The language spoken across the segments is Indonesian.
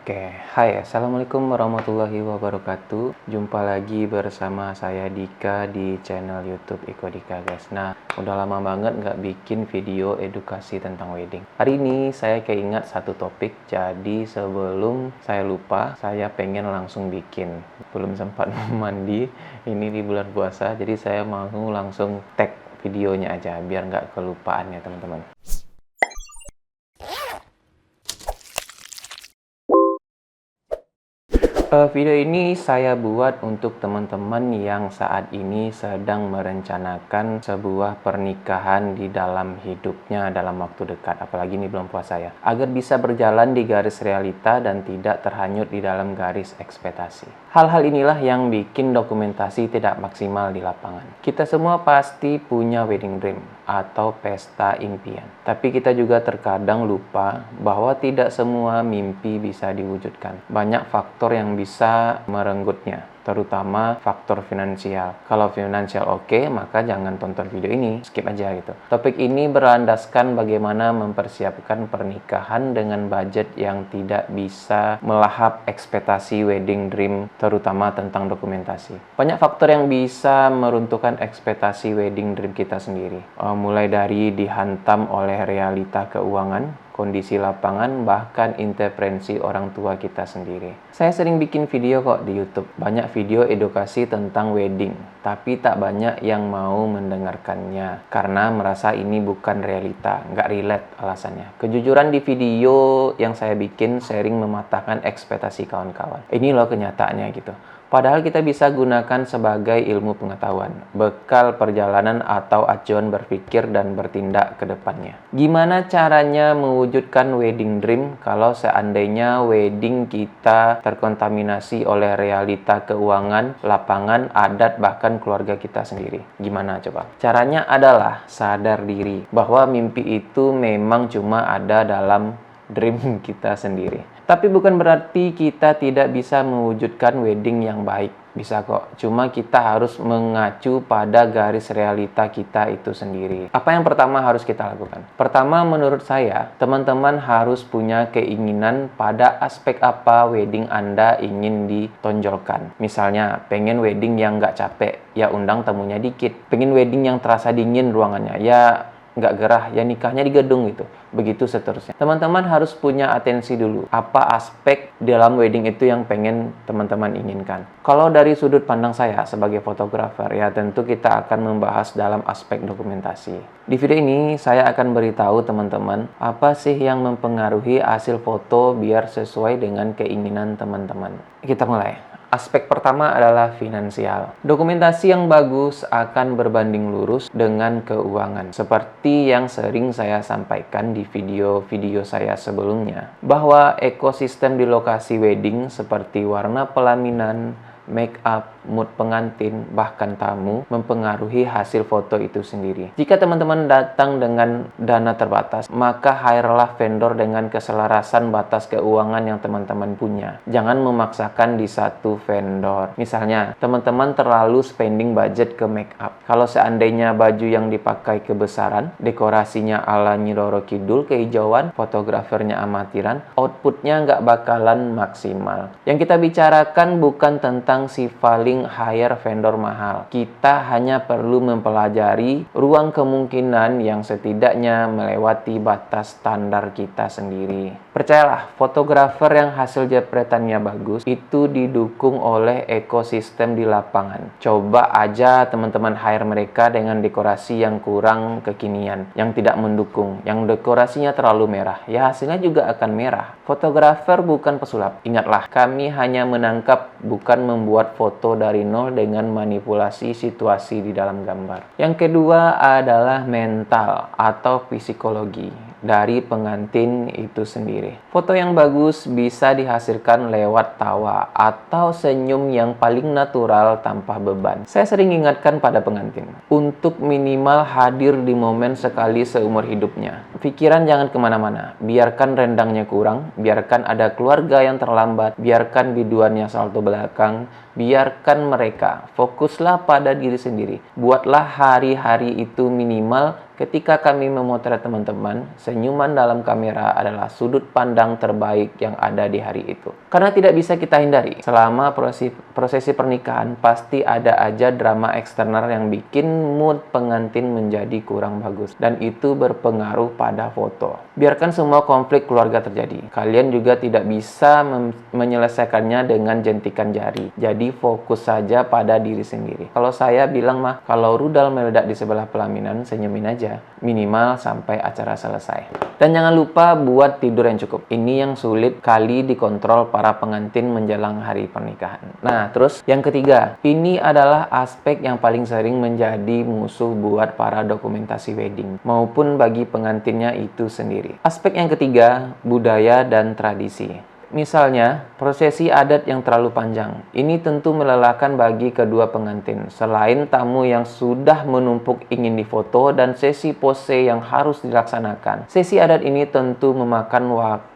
Oke, hai, assalamualaikum warahmatullahi wabarakatuh. Jumpa lagi bersama saya Dika di channel YouTube Iko Dika, guys. Nah, udah lama banget nggak bikin video edukasi tentang wedding. Hari ini saya keingat satu topik, jadi sebelum saya lupa, saya pengen langsung bikin. Belum sempat mandi, ini di bulan puasa, jadi saya mau langsung tag videonya aja, biar nggak kelupaan ya teman-teman. Video ini saya buat untuk teman-teman yang saat ini sedang merencanakan sebuah pernikahan di dalam hidupnya dalam waktu dekat, apalagi ini belum puasa ya, agar bisa berjalan di garis realita dan tidak terhanyut di dalam garis ekspektasi. Hal-hal inilah yang bikin dokumentasi tidak maksimal di lapangan. Kita semua pasti punya wedding dream atau pesta impian, tapi kita juga terkadang lupa bahwa tidak semua mimpi bisa diwujudkan. Banyak faktor yang bisa merenggutnya, terutama faktor finansial. Kalau finansial oke, maka jangan tonton video ini, skip aja gitu. Topik ini berlandaskan bagaimana mempersiapkan pernikahan dengan budget yang tidak bisa melahap ekspektasi wedding dream, terutama tentang dokumentasi. Banyak faktor yang bisa meruntuhkan ekspektasi wedding dream kita sendiri. Mulai dari dihantam oleh realita keuangan, kondisi lapangan, bahkan intervensi orang tua kita sendiri. Saya sering bikin video kok di YouTube, banyak video edukasi tentang wedding, tapi tak banyak yang mau mendengarkannya karena merasa ini bukan realita, nggak relate alasannya. Kejujuran di video yang saya bikin sering mematahkan ekspektasi kawan-kawan. Ini loh kenyataannya gitu. Padahal kita bisa gunakan sebagai ilmu pengetahuan, bekal perjalanan atau acuan berpikir dan bertindak ke depannya. Gimana caranya mewujudkan wedding dream kalau seandainya wedding kita terkontaminasi oleh realita keuangan, lapangan, adat, bahkan keluarga kita sendiri? Gimana coba? Caranya adalah sadar diri bahwa mimpi itu memang cuma ada dalam dream kita sendiri. Tapi bukan berarti kita tidak bisa mewujudkan wedding yang baik. Bisa kok, cuma kita harus mengacu pada garis realita kita itu sendiri. Apa yang pertama harus kita lakukan? Pertama, menurut saya, teman-teman harus punya keinginan pada aspek apa wedding Anda ingin ditonjolkan. Misalnya, pengen wedding yang nggak capek, ya undang tamunya dikit. Pengen wedding yang terasa dingin ruangannya, ya nggak gerah, ya nikahnya di gedung gitu. Begitu seterusnya. Teman-teman harus punya atensi dulu. Apa aspek dalam wedding itu yang pengen teman-teman inginkan? Kalau dari sudut pandang saya sebagai fotografer, ya tentu kita akan membahas dalam aspek dokumentasi. Di video ini saya akan beritahu teman-teman apa sih yang mempengaruhi hasil foto biar sesuai dengan keinginan teman-teman. Kita mulai. Aspek pertama adalah finansial. Dokumentasi yang bagus akan berbanding lurus dengan keuangan. Seperti yang sering saya sampaikan di video-video saya sebelumnya, bahwa ekosistem di lokasi wedding seperti warna pelaminan, make up, mood pengantin, bahkan tamu mempengaruhi hasil foto itu sendiri. Jika teman-teman datang dengan dana terbatas, maka hire-lah vendor dengan keselarasan batas keuangan yang teman-teman punya. Jangan memaksakan di satu vendor. Misalnya, teman-teman terlalu spending budget ke make up. Kalau seandainya baju yang dipakai kebesaran, dekorasinya ala Nyi Roro Kidul kehijauan, fotografernya amatiran, outputnya nggak bakalan maksimal. Yang kita bicarakan bukan tentang si paling hire vendor mahal. Kita hanya perlu mempelajari ruang kemungkinan yang setidaknya melewati batas standar kita sendiri. Percayalah, fotografer yang hasil jepretannya bagus itu didukung oleh ekosistem di lapangan. Coba aja teman-teman hire mereka dengan dekorasi yang kurang kekinian, yang tidak mendukung, yang dekorasinya terlalu merah. Ya hasilnya juga akan merah. Fotografer bukan pesulap. Ingatlah, kami hanya menangkap, bukan membuat foto dari nol dengan manipulasi situasi di dalam gambar. Yang kedua adalah mental atau psikologi dari pengantin itu sendiri. Foto yang bagus bisa dihasilkan lewat tawa atau senyum yang paling natural tanpa beban. Saya sering ingatkan pada pengantin untuk minimal hadir di momen sekali seumur hidupnya. Pikiran jangan kemana-mana, biarkan rendangnya kurang, biarkan ada keluarga yang terlambat, biarkan biduannya salto belakang, Biarkan mereka, fokuslah pada diri sendiri. Buatlah hari-hari itu minimal. Ketika kami memotret teman-teman, senyuman dalam kamera adalah sudut pandang terbaik yang ada di hari itu. Karena tidak bisa kita hindari, selama prosesi pernikahan pasti ada aja drama eksternal yang bikin mood pengantin menjadi kurang bagus. Dan itu berpengaruh pada foto. Biarkan semua konflik keluarga terjadi. Kalian juga tidak bisa menyelesaikannya dengan jentikan jari. Jadi fokus saja pada diri sendiri. Kalau saya bilang mah, kalau rudal meledak di sebelah pelaminan, senyumin aja. Minimal sampai acara selesai. Dan jangan lupa buat tidur yang cukup. Ini yang sulit kali dikontrol para pengantin menjelang hari pernikahan. Nah, terus yang ketiga, ini adalah aspek yang paling sering menjadi musuh buat para dokumentasi wedding maupun bagi pengantinnya itu sendiri. Aspek yang ketiga, budaya dan tradisi. Misalnya, prosesi adat yang terlalu panjang. Ini tentu melelahkan bagi kedua pengantin. Selain tamu yang sudah menumpuk ingin difoto dan sesi pose yang harus dilaksanakan. Sesi adat ini tentu memakan waktu.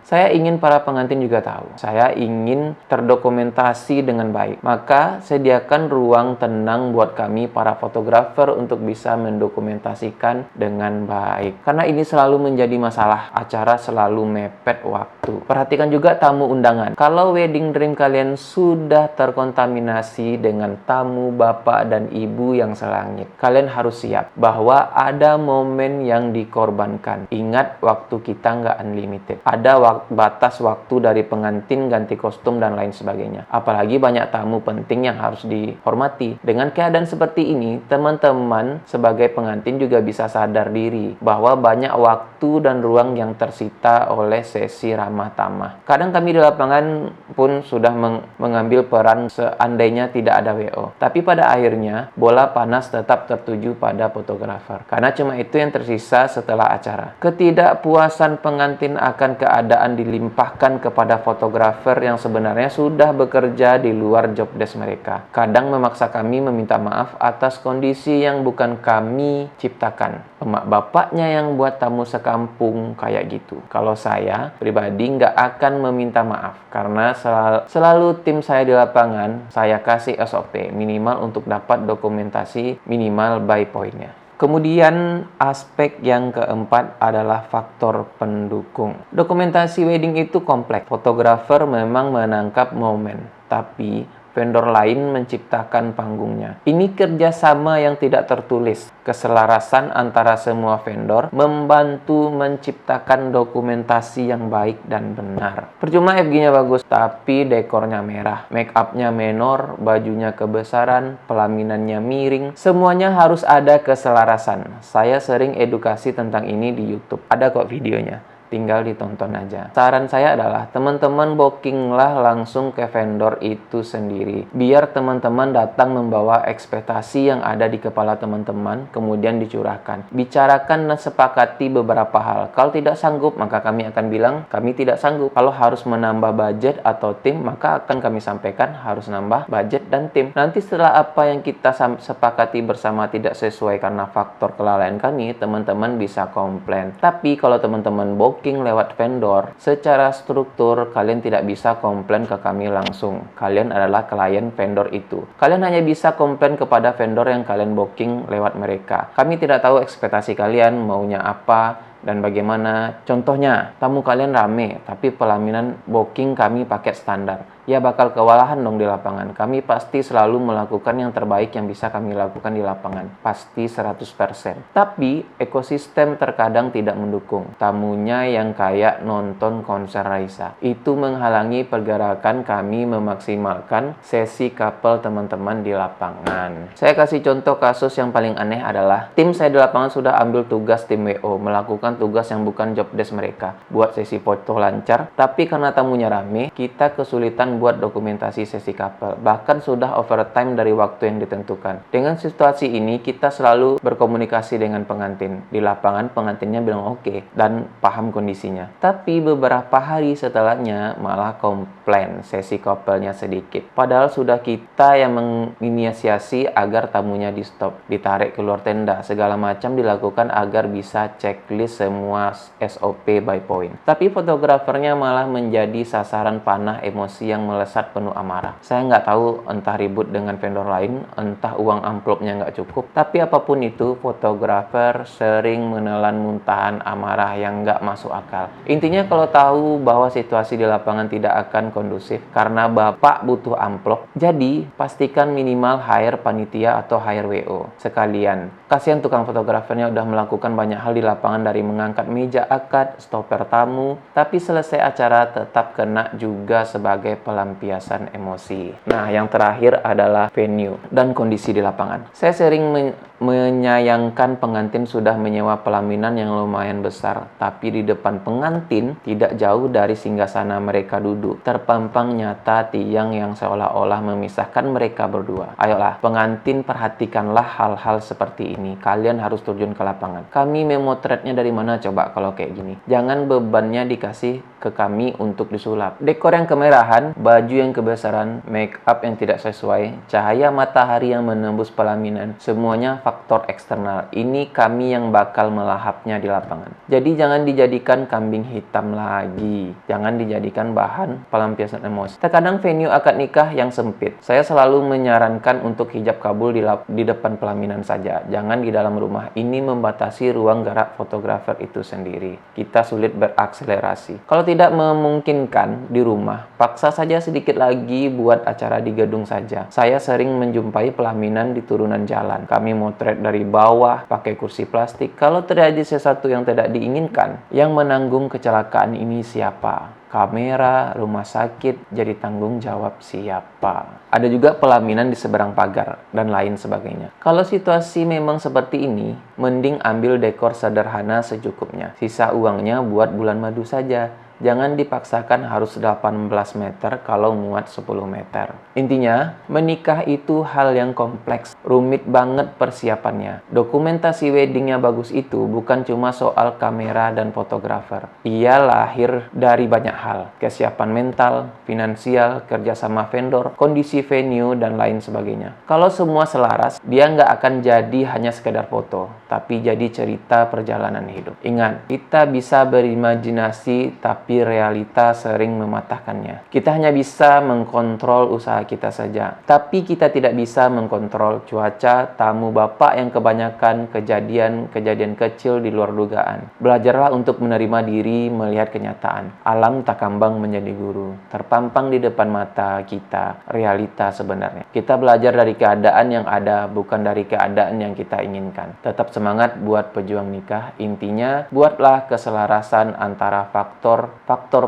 Saya ingin para pengantin juga tahu. Saya ingin terdokumentasi dengan baik. Maka, sediakan ruang tenang buat kami para fotografer untuk bisa mendokumentasikan dengan baik. Karena ini selalu menjadi masalah. Acara selalu mepet waktu. Perhatikan juga tamu undangan. Kalau wedding dream kalian sudah terkontaminasi dengan tamu bapak dan ibu yang selangit, kalian harus siap bahwa ada momen yang dikorbankan. Ingat, waktu kita nggak unlimited. Ada batas waktu dari pengantin, ganti kostum, dan lain sebagainya. Apalagi banyak tamu penting yang harus dihormati. Dengan keadaan seperti ini, teman-teman sebagai pengantin juga bisa sadar diri bahwa banyak waktu dan ruang yang tersita oleh sesi ramah tamah. Kadang kami di lapangan pun sudah mengambil peran seandainya tidak ada WO. Tapi pada akhirnya, bola panas tetap tertuju pada fotografer. Karena cuma itu yang tersisa setelah acara. Ketidakpuasan pengantin akan keadaan dilimpahkan kepada fotografer yang sebenarnya sudah bekerja di luar job desk mereka. Kadang memaksa kami meminta maaf atas kondisi yang bukan kami ciptakan. Emak bapaknya yang buat tamu sekampung kayak gitu. Kalau saya pribadi nggak akan meminta maaf karena selalu tim saya di lapangan saya kasih SOP minimal untuk dapat dokumentasi minimal by point-nya. Kemudian aspek yang keempat adalah faktor pendukung. Dokumentasi wedding itu kompleks. Fotografer memang menangkap momen, tapi vendor lain menciptakan panggungnya. Ini kerjasama yang tidak tertulis. Keselarasan antara semua vendor membantu menciptakan dokumentasi yang baik dan benar. Percuma FG-nya bagus, tapi dekornya merah. Make up-nya menor, bajunya kebesaran, pelaminannya miring. Semuanya harus ada keselarasan. Saya sering edukasi tentang ini di YouTube. Ada kok videonya. Tinggal ditonton aja. Saran saya adalah teman-teman bookinglah langsung ke vendor itu sendiri. Biar teman-teman datang membawa ekspektasi yang ada di kepala teman-teman, kemudian dicurahkan. Bicarakan dan sepakati beberapa hal. Kalau tidak sanggup, maka kami akan bilang kami tidak sanggup. Kalau harus menambah budget atau tim, maka akan kami sampaikan harus nambah budget dan tim. Nanti setelah apa yang kita sepakati bersama tidak sesuai karena faktor kelalaian kami, teman-teman bisa komplain. Tapi kalau teman-teman booking lewat vendor, secara struktur kalian tidak bisa komplain ke kami langsung. Kalian adalah klien vendor itu. Kalian hanya bisa komplain kepada vendor yang kalian booking lewat mereka. Kami tidak tahu ekspektasi kalian maunya apa dan bagaimana. Contohnya, tamu kalian rame, tapi pelaminan booking kami paket standar. Ya bakal kewalahan dong di lapangan. Kami pasti selalu melakukan yang terbaik yang bisa kami lakukan di lapangan. Pasti 100%. Tapi, ekosistem terkadang tidak mendukung. Tamunya yang kayak nonton konser Raisa. Itu menghalangi pergerakan kami memaksimalkan sesi couple teman-teman di lapangan. Saya kasih contoh kasus yang paling aneh adalah, tim saya di lapangan sudah ambil tugas tim WO, melakukan tugas yang bukan job desk mereka. Buat sesi foto lancar, tapi karena tamunya rame, kita kesulitan buat dokumentasi sesi couple. Bahkan sudah overtime dari waktu yang ditentukan. Dengan situasi ini, kita selalu berkomunikasi dengan pengantin. Di lapangan, pengantinnya bilang oke dan paham kondisinya. Tapi beberapa hari setelahnya malah komplain sesi couple-nya sedikit. Padahal sudah kita yang menginisiasi agar tamunya di stop, ditarik keluar tenda, segala macam dilakukan agar bisa checklist semua SOP by point. Tapi fotografernya malah menjadi sasaran panah emosi yang melesat penuh amarah. Saya nggak tahu entah ribut dengan vendor lain, entah uang amplopnya nggak cukup, tapi apapun itu, fotografer sering menelan muntahan amarah yang nggak masuk akal. Intinya kalau tahu bahwa situasi di lapangan tidak akan kondusif karena Bapak butuh amplop, jadi pastikan minimal hire panitia atau hire WO sekalian. Kasihan tukang fotografernya udah melakukan banyak hal di lapangan dari mengangkat meja akad, stopper tamu, tapi selesai acara tetap kena juga sebagai pelampiasan emosi. Nah, yang terakhir adalah venue dan kondisi di lapangan. Saya sering menyayangkan pengantin sudah menyewa pelaminan yang lumayan besar, tapi di depan pengantin tidak jauh dari singgasana mereka duduk, terpampang nyata tiang yang seolah-olah memisahkan mereka berdua. Ayolah, pengantin, perhatikanlah hal-hal seperti ini. Kalian harus terjun ke lapangan. Kami memotretnya dari mana coba kalau kayak gini? Jangan bebannya dikasih ke kami untuk disulap. Dekor yang kemerahan, baju yang kebesaran, make up yang tidak sesuai, cahaya matahari yang menembus pelaminan, semuanya faktor eksternal. Ini kami yang bakal melahapnya di lapangan. Jadi jangan dijadikan kambing hitam lagi. Jangan dijadikan bahan pelampiasan emosi. Terkadang venue akad nikah yang sempit. Saya selalu menyarankan untuk hijab kabul di depan pelaminan saja. Jangan di dalam rumah. Ini membatasi ruang gerak fotografer itu sendiri. Kita sulit berakselerasi. Kalau tidak memungkinkan di rumah, paksa saja sedikit lagi buat acara di gedung saja. Saya sering menjumpai pelaminan di turunan jalan. Kami motret dari bawah, pakai kursi plastik. Kalau terjadi sesuatu yang tidak diinginkan, yang menanggung kecelakaan ini siapa? Kamera, rumah sakit, jadi tanggung jawab siapa? Ada juga pelaminan di seberang pagar, dan lain sebagainya. Kalau situasi memang seperti ini, mending ambil dekor sederhana secukupnya. Sisa uangnya buat bulan madu saja. Jangan dipaksakan harus 18 meter kalau muat 10 meter. Intinya, menikah itu hal yang kompleks, rumit banget persiapannya. Dokumentasi weddingnya bagus itu bukan cuma soal kamera dan fotografer. Ia lahir dari banyak hal, kesiapan mental, finansial, kerjasama vendor, kondisi venue, dan lain sebagainya. Kalau semua selaras, dia nggak akan jadi hanya sekedar foto, tapi jadi cerita perjalanan hidup. Ingat, kita bisa berimajinasi, tapi realita sering mematahkannya. Kita hanya bisa mengkontrol usaha kita saja, tapi kita tidak bisa mengkontrol cuaca, tamu bapak yang kebanyakan, kejadian kecil di luar dugaan. Belajarlah untuk menerima diri, melihat kenyataan. Alam tak kambang menjadi guru. Terpampang di depan mata kita, realita sebenarnya. Kita belajar dari keadaan yang ada, bukan dari keadaan yang kita inginkan. Tetap semangat buat pejuang nikah. Intinya, buatlah keselarasan antara faktor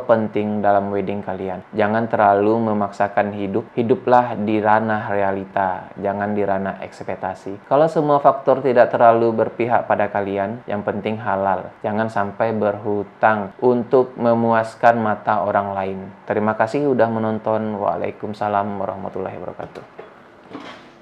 penting dalam wedding kalian. Jangan terlalu memaksakan hidup. Hiduplah di ranah realita, jangan di ranah ekspektasi. Kalau semua faktor tidak terlalu berpihak pada kalian, yang penting halal. Jangan sampai berhutang untuk memuaskan mata orang lain. Terima kasih sudah menonton. Waalaikumsalam warahmatullahi wabarakatuh.